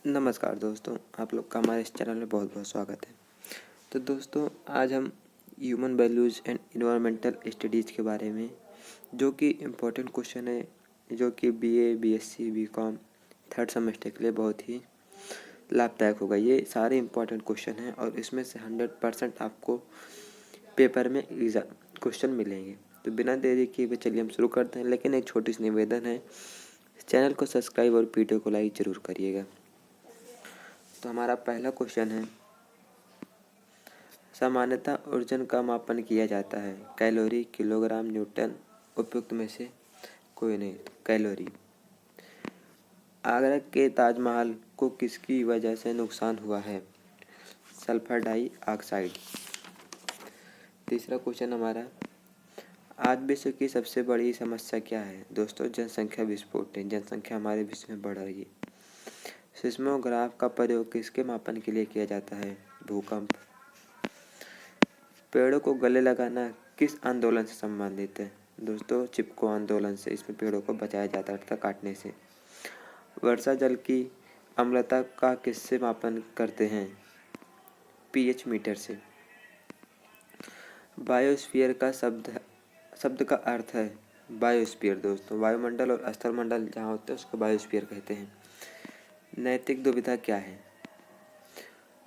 नमस्कार दोस्तों, आप लोग का हमारे इस चैनल में बहुत बहुत स्वागत है। तो दोस्तों, आज हम human values and environmental studies के बारे में, जो कि इम्पोर्टेंट क्वेश्चन है, जो कि BA, BSc, BCom third semester के लिए बहुत ही लाभदायक होगा। ये सारे इम्पोर्टेंट क्वेश्चन हैं और इसमें से 100% आपको पेपर में एग्जाम क्वेश्चन मिलेंगे। तो बिना देरी किए हुए चलिए हम शुरू करते हैं, लेकिन एक छोटी सी निवेदन है, चैनल को सब्सक्राइब और वीडियो को लाइक ज़रूर करिएगा। तो हमारा पहला क्वेश्चन है, सामान्यतः ओजन का मापन किया जाता है कैलोरी, किलोग्राम, न्यूटन, उपयुक्त में से कोई नहीं। तो कैलोरी। आगरा के ताजमहल को किसकी वजह से नुकसान हुआ है? Sulphur dioxide. तीसरा क्वेश्चन हमारा, आज विश्व की सबसे बड़ी समस्या क्या है? दोस्तों, जनसंख्या विस्फोट है। जनसंख्या हमारे विश्व में बढ़ रही है। सिस्मोग्राफ का प्रयोग किसके मापन के लिए किया जाता है? भूकंप। पेड़ों को गले लगाना किस आंदोलन से संबंधित है? दोस्तों, चिपको आंदोलन से। इसमें पेड़ों को बचाया जाता है काटने से। वर्षा जल की अम्लता का किससे मापन करते हैं? पीएच मीटर से। बायोस्फीयर का शब्द का अर्थ है बायोस्फीयर। दोस्तों, वायुमंडल और स्थलमंडल जहाँ होते हैं उसको बायोस्फीयर कहते हैं। नैतिक दुविधा क्या है?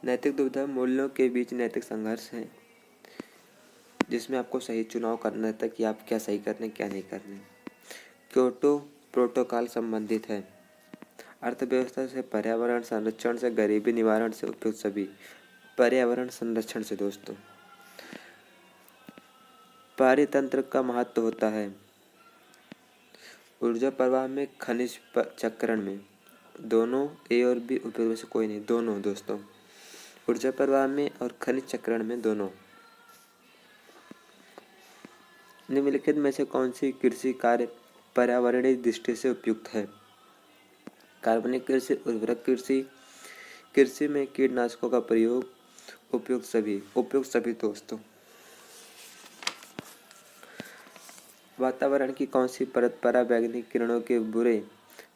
नैतिक दुविधा मूल्यों के बीच नैतिक संघर्ष है, जिसमें आपको सही चुनाव करना रहता है कि आप क्या सही कर रहे हैं, क्या नहीं कर रहे। क्योटो प्रोटोकॉल संबंधित है अर्थव्यवस्था से, पर्यावरण संरक्षण से, गरीबी निवारण से, उपयुक्त सभी। पर्यावरण संरक्षण से। दोस्तों, पारितंत्र का महत्व होता है ऊर्जा प्रवाह में, खनिज चक्रण में। दोनों, ए और बी, उपयुक्त में से कोई नहीं। दोनों। दोस्तों, ऊर्जा प्रवाह में और खनिज चक्रण में, दोनों। निम्नलिखित में से कौन सी कृषि कार्य पर्यावरणीय दृष्टि से उपयुक्त है? कार्बनिक कृषि, उर्वरक कृषि, कृषि में कीटनाशकों का प्रयोग, उपयुक्त सभी। उपयुक्त सभी। दोस्तों, वातावरण की कौन सी परत पराबैंगनी किरणों के बुरे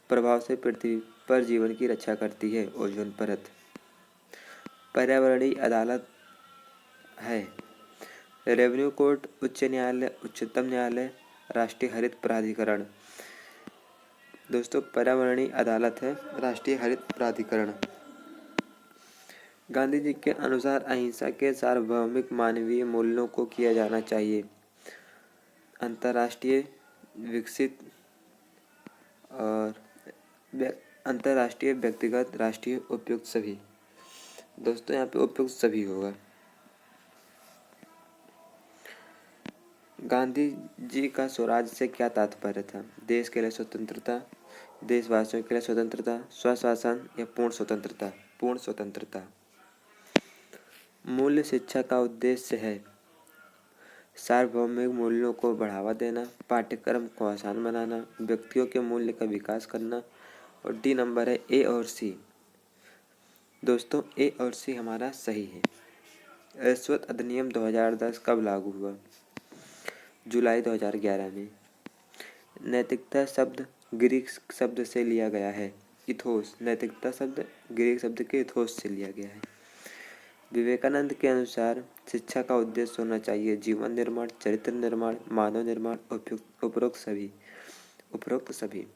प्रभाव से पृथ्वी पर जीवन की रक्षा करती है? ओजोन परत। पर्यावरणीय अदालत है रेवेन्यू कोर्ट, उच्च न्यायालय, उच्चतम न्यायालय, राष्ट्रीय हरित प्राधिकरण। दोस्तों, पर्यावरणीय अदालत है राष्ट्रीय हरित प्राधिकरण। गांधी जी के अनुसार अहिंसा के सार्वभौमिक मानवीय मूल्यों को किया जाना चाहिए अंतर्राष्ट्रीय विकसित और अंतर्राष्ट्रीय, व्यक्तिगत, राष्ट्रीय, उपयुक्त सभी। दोस्तों, यहाँ पे उपयुक्त सभी होगा। गांधी जी का स्वराज से क्या तात्पर्य था? देश के लिए स्वतंत्रता, देशवासियों के लिए स्वतंत्रता, स्वशासन या पूर्ण स्वतंत्रता? पूर्ण स्वतंत्रता। मूल्य शिक्षा का उद्देश्य है सार्वभौमिक मूल्यों को बढ़ावा देना, पाठ्यक्रम को आसान बनाना, व्यक्तियों के मूल्य का विकास करना। और डी नंबर है ए और सी। दोस्तों, ए और सी हमारा सही है। रिश्वत अधिनियम 2010 कब लागू हुआ? जुलाई 2011 में। नैतिकता शब्द ग्रीक शब्द से लिया गया है इथोस। नैतिकता शब्द ग्रीक शब्द के इथोस से लिया गया है। विवेकानंद के अनुसार शिक्षा का उद्देश्य होना चाहिए जीवन निर्माण, चरित्र निर्माण, मानव निर्माण, उपरोक्त सभी। उपरोक्त सभी।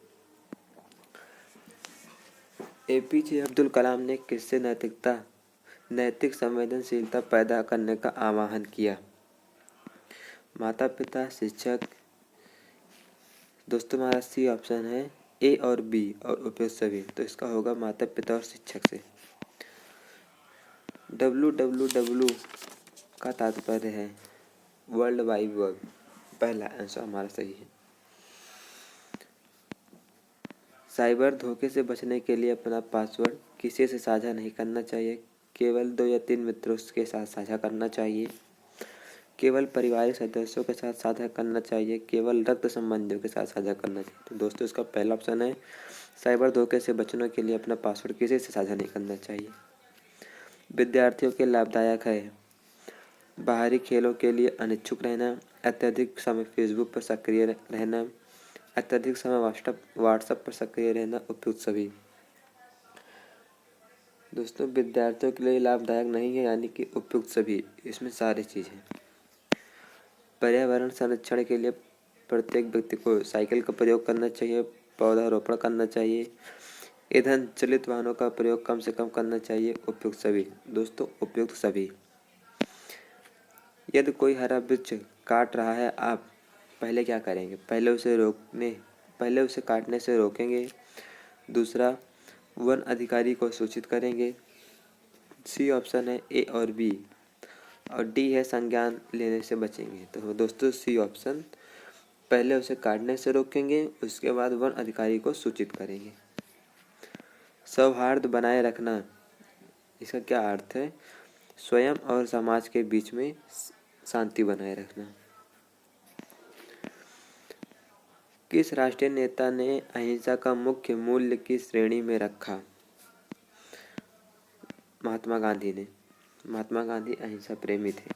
एपीजे अब्दुल कलाम ने किससे नैतिक संवेदनशीलता पैदा करने का आह्वान किया? माता पिता, शिक्षक। दोस्तों, हमारा सी ऑप्शन है ए और बी और उपयुक्त सभी। तो इसका होगा माता पिता और शिक्षक से। WWW का तात्पर्य है वर्ल्ड वाइड वेब। पहला आंसर हमारा सही है। साइबर धोखे से बचने के लिए अपना पासवर्ड किसी से साझा नहीं करना चाहिए, केवल 2 या 3 मित्रों के साथ साझा करना चाहिए, केवल पारिवारिक सदस्यों के साथ साझा करना चाहिए, केवल रक्त संबंधियों के साथ साझा करना चाहिए। तो दोस्तों, इसका पहला ऑप्शन है साइबर धोखे से बचने के लिए अपना पासवर्ड किसी से साझा नहीं करना चाहिए। विद्यार्थियों के लाभदायक है बाहरी खेलों के लिए अनिच्छुक रहना, अत्यधिक समय फेसबुक पर सक्रिय रहना, अत्यधिक समय व्हाट्सएप पर सक्रिय रहना, उपयुक्त सभी। दोस्तों विद्यार्थियों के लिए लाभदायक नहीं है, यानी कि उपयुक्त सभी, इसमें सारी चीज़ है। पर्यावरण संरक्षण के लिए प्रत्येक व्यक्ति को साइकिल का प्रयोग करना चाहिए, पौधारोपण करना चाहिए, ईंधन चलित वाहनों का प्रयोग कम से कम करना चाहिए, उपयुक्त सभी। दोस्तों उपयुक्त सभी। यदि कोई हरा वृक्ष काट रहा है, आप पहले क्या करेंगे? पहले उसे काटने से रोकेंगे। दूसरा, वन अधिकारी को सूचित करेंगे। सी ऑप्शन है ए और बी, और डी है संज्ञान लेने से बचेंगे। तो दोस्तों सी ऑप्शन, पहले उसे काटने से रोकेंगे, उसके बाद वन अधिकारी को सूचित करेंगे। सौहार्द बनाए रखना, इसका क्या अर्थ है? स्वयं और समाज के बीच में शांति बनाए रखना। किस राष्ट्रीय नेता ने अहिंसा का मुख्य मूल्य की श्रेणी में रखा? महात्मा गांधी ने। महात्मा गांधी अहिंसा प्रेमी थे।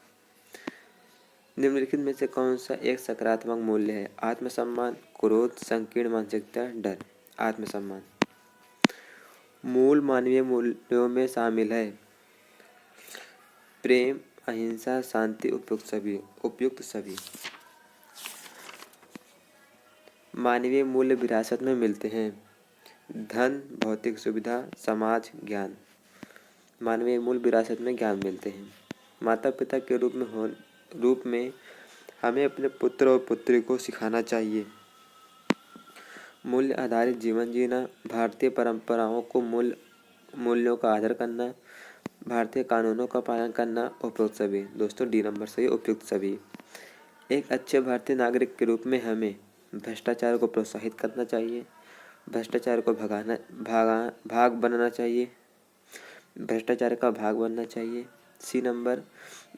निम्नलिखित में से कौन सा एक सकारात्मक मूल्य है? आत्मसम्मान, क्रोध, संकीर्ण मानसिकता, डर। आत्मसम्मान मूल मानवीय मूल्यों में शामिल है। प्रेम, अहिंसा, शांति, उपयुक्त सभी। उपयुक्त सभी। मानवीय मूल्य विरासत में मिलते हैं। धन, भौतिक सुविधा, समाज, ज्ञान। मानवीय मूल्य विरासत में ज्ञान मिलते हैं। माता पिता के रूप में हमें अपने पुत्र और पुत्री को सिखाना चाहिए। मूल्य आधारित जीवन जीना, भारतीय परंपराओं को मूल्यों का आदर करना, भारतीय कानूनों का पालन करना, उपयुक्त सभी। दोस्तों डी नंबर सही, उपयुक्त सभी। एक अच्छे भारतीय नागरिक के रूप में हमें भ्रष्टाचार को प्रोत्साहित करना चाहिए, भ्रष्टाचार को भाग बनाना चाहिए, भ्रष्टाचार का भाग बनना चाहिए। सी नंबर,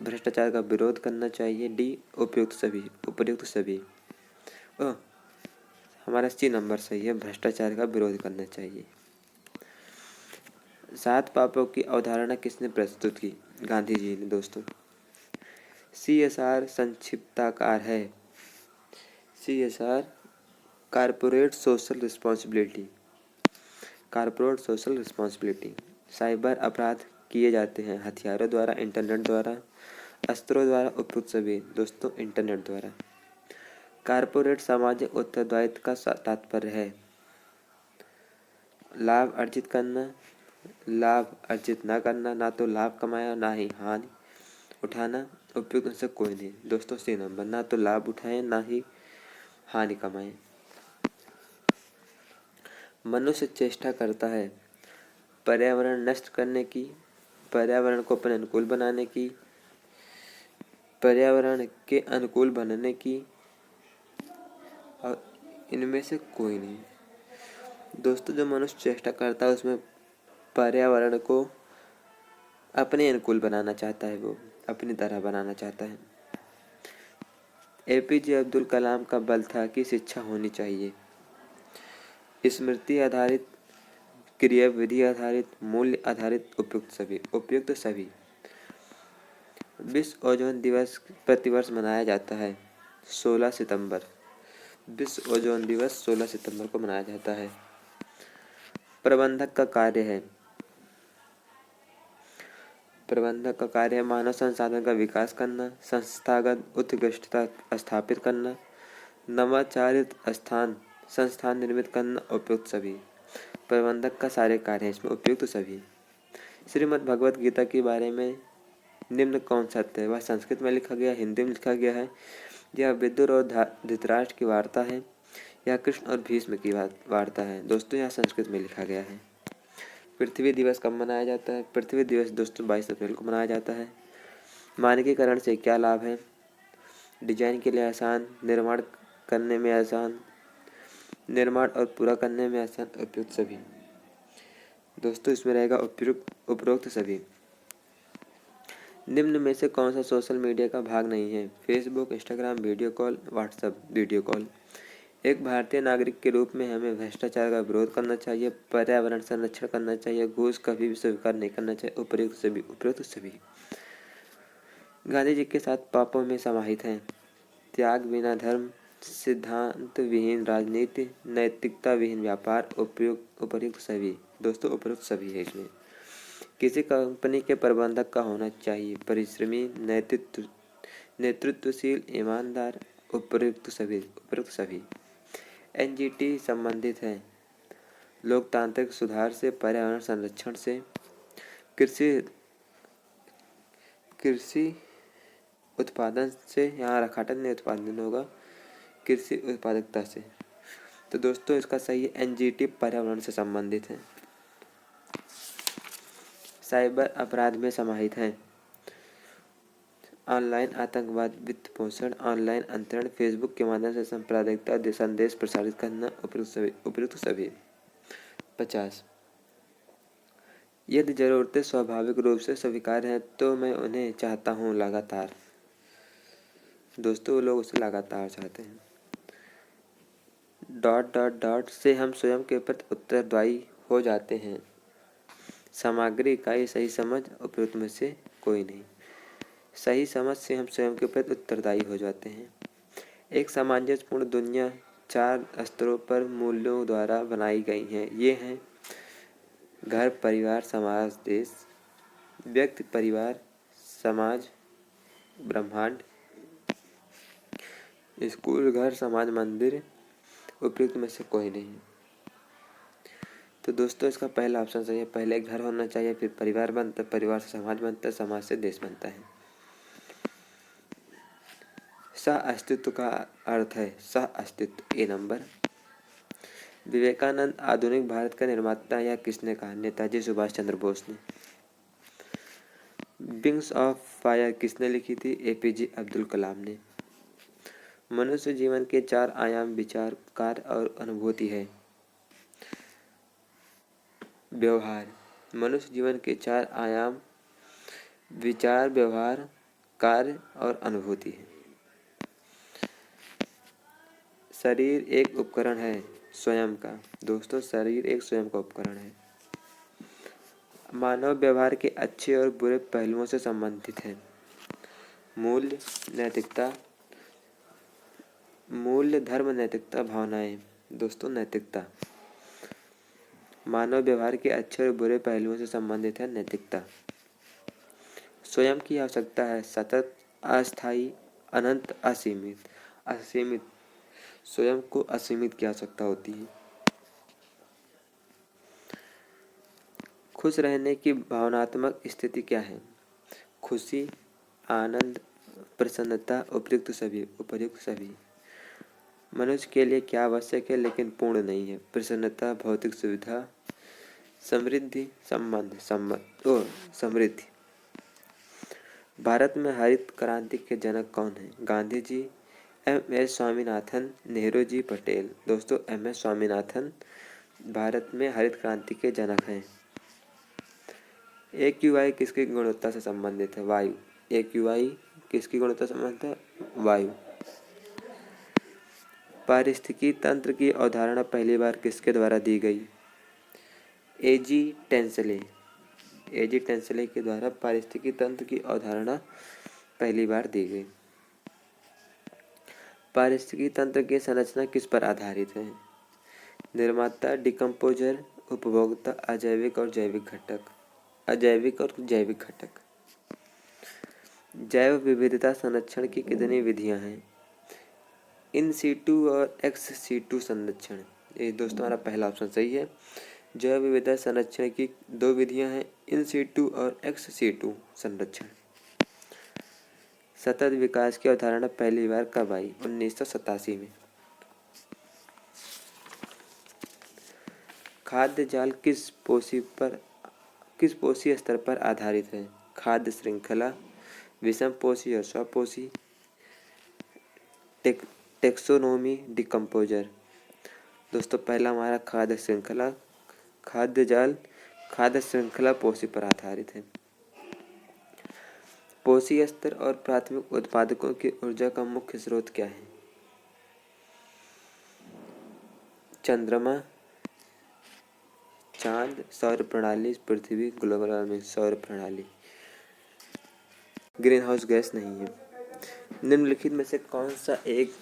भ्रष्टाचार का विरोध करना चाहिए। डी उपयुक्त सभी, उपयुक्त सभी। हमारा सी नंबर सही है, भ्रष्टाचार का विरोध करना चाहिए। 7 पापों की अवधारणा किसने प्रस्तुत की? गांधी जी ने। दोस्तों CSR संक्षिप्ताकार है। CSR corporate social responsibility. Corporate social responsibility. Cyber अपराध किए जाते हैं हथियारों द्वारा, इंटरनेट द्वारा, अस्त्रों द्वारा, उपयुक्त सभी। दोस्तों इंटरनेट द्वारा। कारपोरेट सामाजिक उत्तरदायित्व का तात्पर्य है लाभ अर्जित करना, लाभ अर्जित ना करना, ना तो लाभ कमाया ना ही हानि उठाना। उपयुक्त से कोई नहीं। दोस्तों सी नंबर, ना तो लाभ उठाएं ना ही हानि कमाएं। मनुष्य चेष्टा करता है पर्यावरण नष्ट करने की, पर्यावरण को अपने अनुकूल बनाने की, पर्यावरण के अनुकूल बनने की, और इनमें से कोई नहीं। दोस्तों जो मनुष्य चेष्टा करता है उसमें पर्यावरण को अपने अनुकूल बनाना चाहता है, वो अपनी तरह बनाना चाहता है। APJ अब्दुल कलाम का बल था कि शिक्षा होनी चाहिए। स्मृति आधारित, क्रियाविधि आधारित, मूल्य आधारित, उपयुक्त सभी। उपयुक्त सभी। विश्व ओजोन दिवस प्रतिवर्ष मनाया जाता है 16 सितंबर। विश्व ओजोन दिवस 16 सितंबर को मनाया जाता है। प्रबंधक का कार्य है, प्रबंधक का कार्य है मानव संसाधन का विकास करना, संस्थागत उत्कृष्टता स्थापित करना, नवाचारित संस्थान निर्मित करना, उपयुक्त सभी। प्रबंधक का सारे कार्य है इसमें, उपयुक्त सभी। श्रीमद् भगवत गीता के बारे में निम्न कौन सत्य है? वह संस्कृत में लिखा गया, हिंदी में लिखा गया है, यह विदुर और धृतराष्ट्र की वार्ता है, यह कृष्ण और भीष्म की वार्ता है। दोस्तों यह संस्कृत में लिखा गया है। पृथ्वी दिवस कब मनाया जाता है? पृथ्वी दिवस दोस्तों 22 अप्रैल को मनाया जाता है। मानकीकरण से क्या लाभ है? डिजाइन के लिए आसान, निर्माण करने में आसान, निर्माण और पूरा करने में आसान, उपयुक्त सभी। दोस्तों इसमें रहेगा उपरोक्त सभी। निम्न में से कौन सा सोशल मीडिया का भाग नहीं है? Facebook, Instagram, video call, WhatsApp, video call. एक भारतीय नागरिक के रूप में हमें भ्रष्टाचार का विरोध करना चाहिए, पर्यावरण संरक्षण करना चाहिए, घूस कभी भी स्वीकार नहीं करना चाहिए, उपयुक्त सभी। उपयुक्त सभी। गांधी जी के 7 पापों में समाहित हैं त्याग बिना धर्म, सिद्धांत विहीन राजनीति, नैतिकता विहीन व्यापार, उपयुक्त सभी। दोस्तों उपयुक्त सभी है इसमें। किसी कंपनी के प्रबंधक का होना चाहिए परिश्रमी, नेतृत्वशील, ईमानदार, उपयुक्त सभी। एनजीटी संबंधित है लोकतांत्रिक सुधार से, पर्यावरण संरक्षण से, कृषि कृषि उत्पादन से, यहाँ रखाटन नहीं उत्पादन होगा, कृषि उत्पादकता से। तो दोस्तों इसका सही है एनजीटी पर्यावरण से संबंधित है। साइबर अपराध में समाहित है ऑनलाइन आतंकवाद, वित्त पोषण, ऑनलाइन अंतरण, फेसबुक के माध्यम से सांप्रदायिकता संदेश प्रसारित करना, उपयुक्त सभी। 50। यदि जरूरतें स्वाभाविक रूप से स्वीकार्य हैं तो मैं उन्हें चाहता हूँ लगातार। दोस्तों वो लोग उसे लगातार चाहते हैं। डॉट डॉट डॉट से हम स्वयं के प्रति उत्तरदायी हो जाते हैं। सामग्री इकाई सही समझ, उपयुक्त में से कोई नहीं। सही समझ से हम स्वयं के प्रति उत्तरदायी हो जाते हैं। एक सामंजस्यपूर्ण दुनिया 4 स्तरों पर मूल्यों द्वारा बनाई गई है। ये हैं घर, परिवार, समाज, देश, व्यक्ति, परिवार, समाज, ब्रह्मांड, स्कूल, घर, समाज, मंदिर, उपयुक्त में से कोई नहीं। तो दोस्तों इसका पहला ऑप्शन सही है। पहले घर होना चाहिए, फिर परिवार बनता है, परिवार से समाज बनता है, समाज से देश बनता है। सह अस्तित्व का अर्थ है सह अस्तित्व। ए नंबर। विवेकानंद आधुनिक भारत का निर्माता या किसने कहा? नेताजी सुभाष चंद्र बोस ने। विंग्स ऑफ फायर किसने लिखी थी? एपीजे अब्दुल कलाम ने। मनुष्य जीवन के 4 आयाम विचार, कार्य और अनुभूति है। व्यवहार। मनुष्य जीवन के 4 आयाम विचार, व्यवहार, कार्य और अनुभूति है। शरीर एक उपकरण है स्वयं का। दोस्तों शरीर एक स्वयं का उपकरण है। मानव व्यवहार के अच्छे और बुरे पहलुओं से संबंधित है। मूल्य, नैतिकता, मूल्य, धर्म, नैतिकता, भावनाएं। दोस्तों नैतिकता। मानव व्यवहार के अच्छे और बुरे पहलुओं से संबंधित है नैतिकता। स्वयं की आवश्यकता है सतत, अस्थायी, अनंत, असीमित। असीमित, स्वयं को असीमित की आवश्यकता होती है। खुश रहने की भावनात्मक स्थिति क्या है? खुशी, आनंद, प्रसन्नता, उपयुक्त सभी। मनुष्य के लिए क्या आवश्यक है लेकिन पूर्ण नहीं है? प्रसन्नता, भौतिक सुविधा, समृद्धि, समृद्धि। भारत में हरित क्रांति के जनक कौन है? गांधी जी, एम.एस. स्वामीनाथन, नेहरू जी, पटेल। दोस्तों एम.एस. स्वामीनाथन भारत में हरित क्रांति के जनक हैं। AQI किसकी गुणवत्ता से संबंधित है? वायु। AQI किसकी गुणवत्ता से संबंधित है? वायु। पारिस्थितिकी तंत्र की अवधारणा पहली बार किसके द्वारा दी गई? एजी टेंसले के द्वारा पारिस्थितिकी तंत्र की अवधारणा पहली बार दी गई। पारिस्थितिकी तंत्र की संरचना किस पर आधारित है? निर्माता, डिकम्पोजर, उपभोक्ता, अजैविक और जैविक घटक। जैव विविधता संरक्षण की कितनी विधियां हैं? इन सीटू और एक्स सीटू संरक्षण। ये दोस्तों हमारा पहला ऑप्शन सही है। जैव विविधता संरक्षण की 2 विधियां हैं, इन सीटू और एक्स सीटू संरक्षण। सतत विकास की अवधारणा पहली बार कब आई? 1987 में। खाद्य जाल किस पोषी स्तर पर आधारित है? खाद्य श्रृंखला, विषम पोषी और स्वपोषी, टेक्सोनोमी, डिकम्पोजर। दोस्तों पहला हमारा खाद्य श्रृंखला, खाद्य जाल खाद्य श्रृंखला पोषी पर आधारित है। पोषी स्तर और प्राथमिक उत्पादकों की ऊर्जा का मुख्य स्रोत क्या है? चंद्रमा, चांद, सौर प्रणाली, पृथ्वी, ग्लोबल वार्मिंग। सौर प्रणाली। ग्रीन हाउस गैस नहीं है। निम्नलिखित में से कौन सा एक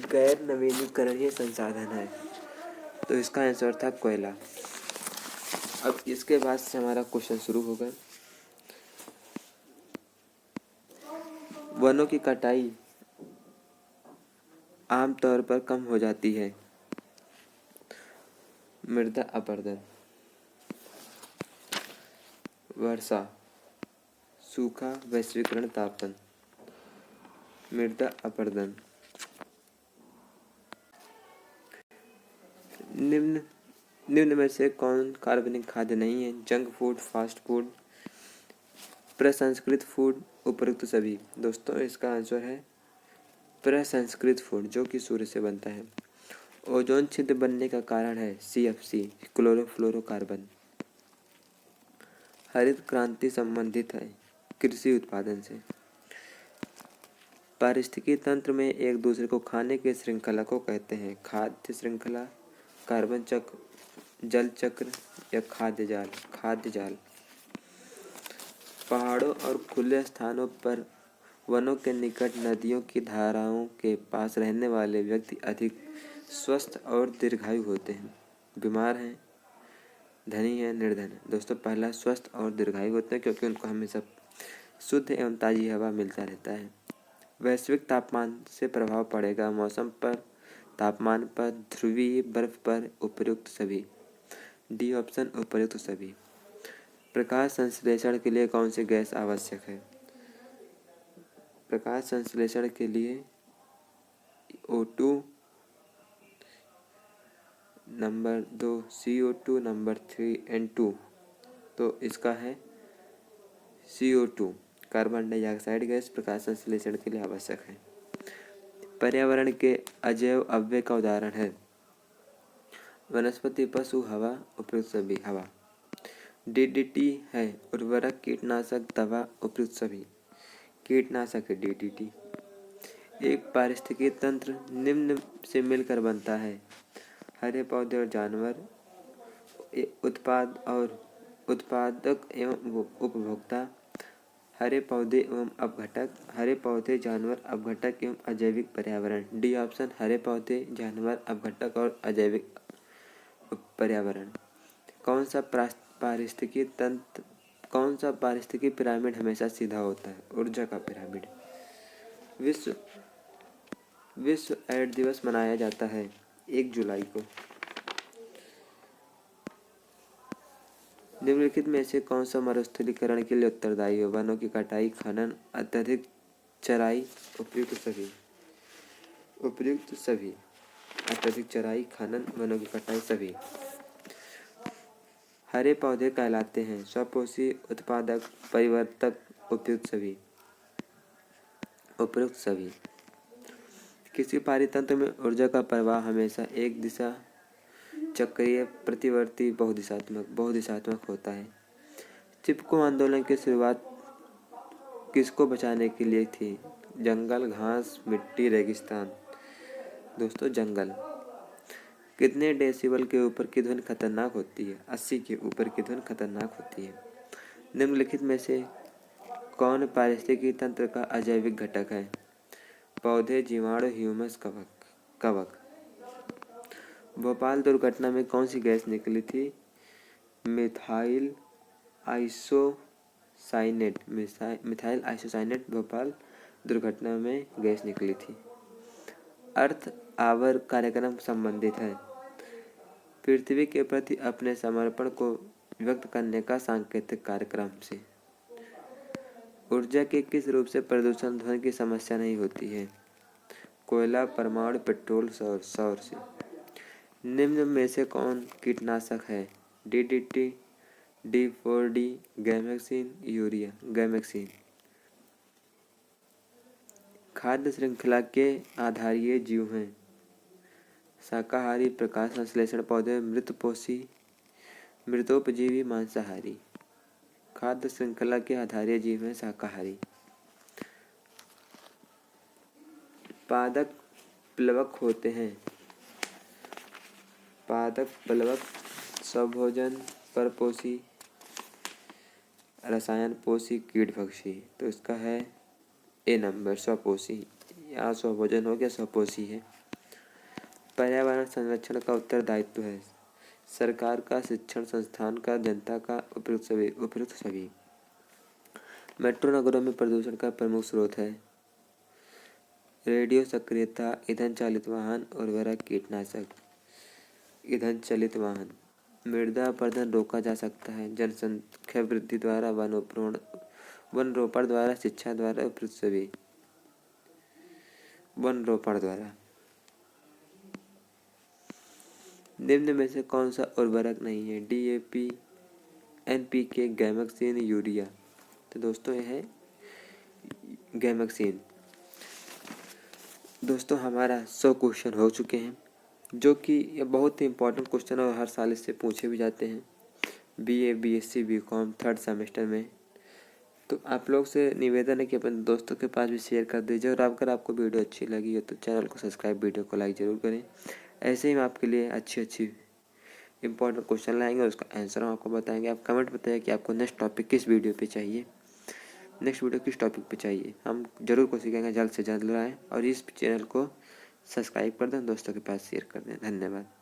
गैर नवीनीकरणीय संसाधन है? तो इसका आंसर था कोयला। अब इसके बाद से हमारा क्वेश्चन शुरू होगा। वनों की कटाई आमतौर पर कम हो जाती है। मृदा अपरदन, वर्षा, सूखा, वैश्वीकरण, तापन। मृदा अपरदन। निम्न में से कौन कार्बनिक खाद्य नहीं है? जंक फूड, फास्ट फूड, प्रसंस्कृत फूड, उपरोक्त सभी। दोस्तों इसका आंसर है प्रसंस्कृत फूड, जो कि सूर्य से बनता है। ओजोन छिद्र बनने का कारण है CFC, क्लोरोफ्लोरोकार्बन। हरित क्रांति संबंधित है कृषि उत्पादन से। पारिस्थितिकी तंत्र में एक दूसरे को खाने की श्रृंखला को कहते हैं खाद्य श्रृंखला, कार्बन चक्र, जल चक्र या खाद्य जाल। पहाड़ों और खुले स्थानों पर वनों के निकट नदियों की धाराओं के पास रहने वाले व्यक्ति अधिक स्वस्थ और दीर्घायु होते हैं। बीमार हैं, धनी है, निर्धन है। दोस्तों पहला स्वस्थ और दीर्घायु होते हैं क्योंकि उनको हमेशा शुद्ध एवं ताज़ी हवा मिलता रहता है। वैश्विक तापमान से प्रभाव पड़ेगा मौसम पर, तापमान पर, ध्रुवीय बर्फ पर, उपयुक्त सभी। डी ऑप्शन, उपयुक्त सभी। प्रकाश संश्लेषण के लिए कौन सी गैस आवश्यक है? प्रकाश संश्लेषण के लिए O2, number 2 CO2, number 3 N2। तो इसका है CO2, कार्बन डाइऑक्साइड गैस प्रकाश संश्लेषण के लिए आवश्यक है। पर्यावरण के अजैव अव्यय का उदाहरण है वनस्पति, पशु, हवा, उपयुक्त सभी। हवा। DDT है उर्वरक, कीटनाशक, दवा, उपयुक्त सभी। कीटनाशक है DDT। एक पारिस्थितिकी तंत्र निम्न से मिलकर बनता है हरे पौधे और जानवर, उत्पादक एवं उपभोक्ता, हरे पौधे एवं अपघटक, हरे पौधे, जानवर, अपघटक एवं अजैविक पर्यावरण। डी ऑप्शन, हरे पौधे, जानवर, अपघटक और अजैविक पर्यावरण। कौन सा पारिस्थितिकी पिरामिड हमेशा सीधा होता है? ऊर्जा का पिरामिड। विश्व एड्स दिवस मनाया जाता है 1 जुलाई को। निम्नलिखित में से कौन सा मरुस्थलीकरण के लिए उत्तरदायी है? वनों की कटाई, खनन, अत्यधिक चराई, उपयुक्त सभी। उपयुक्त सभी। अत्यधिक चराई, खनन, वनों की कटाई, सभी। हरे पौधे कहलाते हैं स्वपोषी, उत्पादक, परिवर्तक, उपयुक्त सभी। उपयुक्त सभी। किसी पारितंत्र में ऊर्जा का प्रवाह हमेशा एक दिशा, चक्रीय, प्रतिवर्ती, बहुदिशात्मक होता है। चिपको आंदोलन की शुरुआत किसको बचाने के लिए थी? जंगल, घास, मिट्टी, रेगिस्तान। दोस्तों जंगल। कितने डेसिबल के ऊपर की ध्वनि खतरनाक होती है? 80 के ऊपर की ध्वनि खतरनाक होती है। निम्नलिखित में से कौन पारिस्थितिकी तंत्र का अजैविक घटक है? पौधे, जीवाणु, ह्यूमस, कवक। भोपाल दुर्घटना में कौन सी गैस निकली थी? मिथाइल आइसोसाइनेट भोपाल दुर्घटना में गैस निकली थी। अर्थ आवर कार्यक्रम संबंधित है पृथ्वी के प्रति अपने समर्पण को व्यक्त करने का सांकेतिक कार्यक्रम से। ऊर्जा के किस रूप से प्रदूषण ध्वनि की समस्या नहीं होती है? कोयला, परमाणु, पेट्रोल, सौर से। निम्न में से कौन कीटनाशक है? DDT, D4D, gammexane, urea. Gammexane. खाद्य श्रृंखला के आधारीय जीव हैं शाकाहारी, प्रकाश संश्लेषण पौधे, मृतोपजीवी, मांसाहारी। खाद्य श्रृंखला के आधारीय जीव हैं शाकाहारी। पादप प्लवक होते हैं पादप प्लवक स्वभोजन, परपोषी, रसायन पोषी, कीटभक्षी। तो इसका है ए नंबर, स्वपोषी। यहाँ स्वभोजन हो गया, स्वपोषी है। पर्यावरण संरक्षण का उत्तरदायित्व है सरकार का, शिक्षण संस्थान का, जनता का, उपयुक्त सभी। मेट्रो नगरों में प्रदूषण का प्रमुख स्रोत है। रेडियो सक्रियता, ईंधन चालित वाहन, उर्वरक, कीटनाशक। ईंधन चालित वाहन, मृदा अपरदन रोका जा सकता है। जनसंख्या वृद्धि द्वारा, वन रोपण द्वारा, शिक्षा द्वारा, उपयुक्त सभी। वन रोपण द्वारा। निम्न में से कौन सा उर्वरक नहीं है? DAP, NPK, gammexane, urea. तो दोस्तों यह है गैमेक्सिन। दोस्तों हमारा 100 क्वेश्चन हो चुके हैं, जो कि ये बहुत ही इम्पोर्टेंट क्वेश्चन है और हर साल इससे पूछे भी जाते हैं BA, BSc, BCom 3rd semester में। तो आप लोग से निवेदन है कि अपने दोस्तों के पास भी शेयर कर दीजिए, और अगर आपको वीडियो अच्छी लगी हो तो चैनल को सब्सक्राइब, वीडियो को लाइक ज़रूर करें। ऐसे ही हम आपके लिए अच्छी इंपॉर्टेंट क्वेश्चन लाएंगे, उसका आंसर हम आपको बताएंगे। आप कमेंट बताइए कि आपको नेक्स्ट टॉपिक किस वीडियो पे चाहिए, नेक्स्ट वीडियो किस टॉपिक पे चाहिए। हम जरूर कोशिश करेंगे जल्द से जल्द लाएँ, और इस चैनल को सब्सक्राइब कर दें, दोस्तों के पास शेयर कर दें। धन्यवाद।